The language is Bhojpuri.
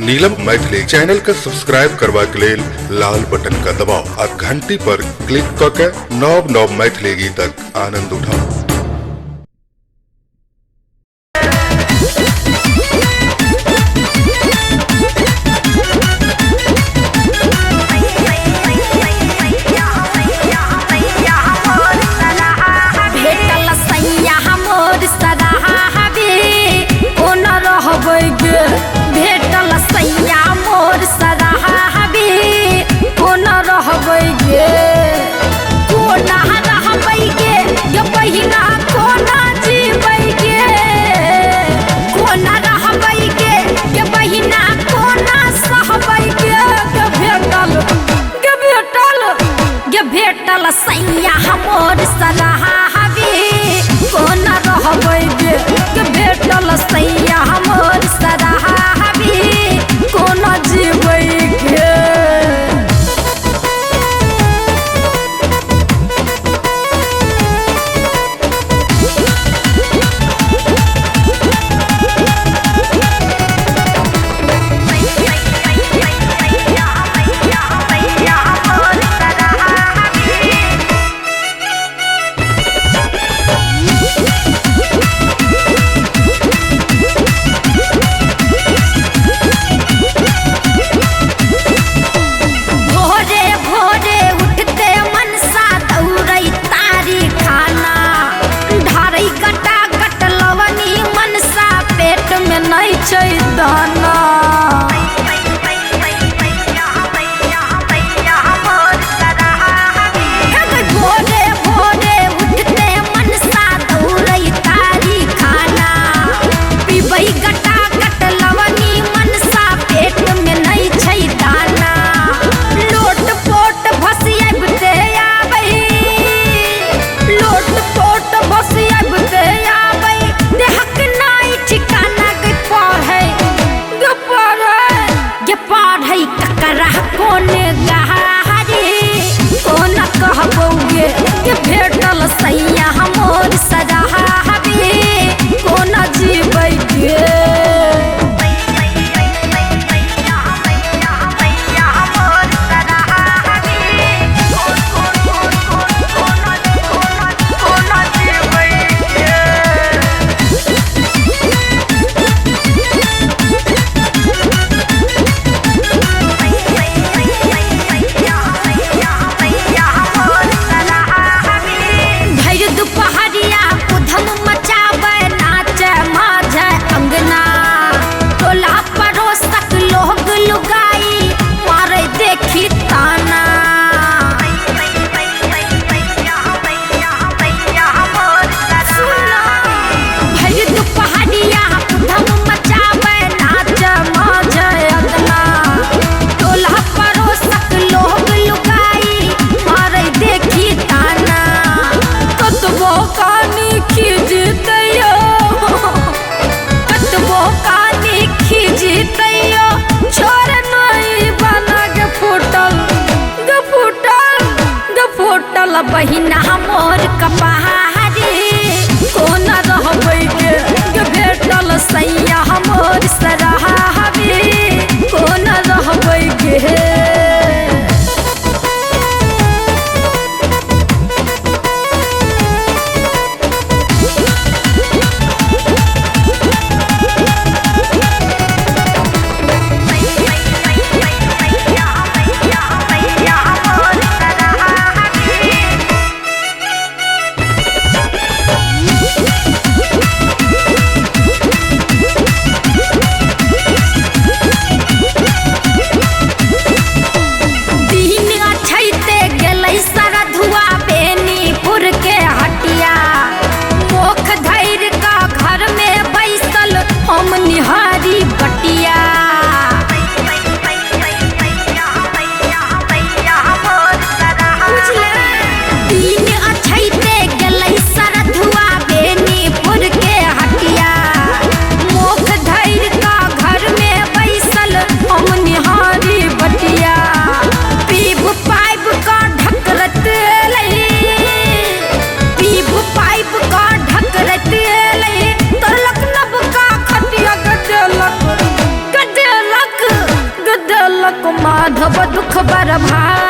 नीलम मैथिली चैनल का सब्सक्राइब करवा के लेल लाल बटन का दबाव आ घंटी पर क्लिक करके नव नव मैथिली गीतक आनंद उठाओ। भेटल सैया मोर सराबी कोन रहबै गे, भेटल सैया मोर सराबी कोन रहबै गे, कोना रहबै गे गे बहिना कोना जीबै गे, कोना रहबै गे गे बहिना कोना सहबै गे, गे भेटल गे भेटल गे भेटल सैया मोर सराबी कोन रहबै गे, गे भेटल सैया मोर सराबी कोन जीबै गे। भोरे भोरे उठते मनसा दौड़ै तारी खाना, ढारै गटा गट लवनी मनसा पेट में नहीं छै दाना। भोरे भोरे उठते मनसा दौड़ै तारी खाना, पीबै गटा गट लवनी मनसा पेट में नहीं छै दाना। लोट पोट भसियाबते आबै, लोट पोट भसियाबते आबै, देहक नाइ ठिकाना गे पढ़ै गे पढ़ै गे पढ़ै ककरा कोने गहारी कोन कहबौ गे, गे भेटल सैया मोर सराबी कोन जीबै गे। भैर दुपहरिया उधम मचाबै नाचे माझे अंगना, टोला पड़ोसक लोग लुगाई मारै देखी ताना। सुना भैर दुपहरिया उधम मचाबै नाचे माझे अंगना, टोला पड़ोसक लोग लुगाई मारै देखी ताना। कतबो कानी खिजतैयो, कतबो कानी खिजतैयो, छोड़ नहीं बना गे फूटल गे फूटल गे फूटल बहिना मोर कपहारी कोन रहबै गे, गे भेटल सैया मोर सराबी कोन रहबै गे। मोर भाई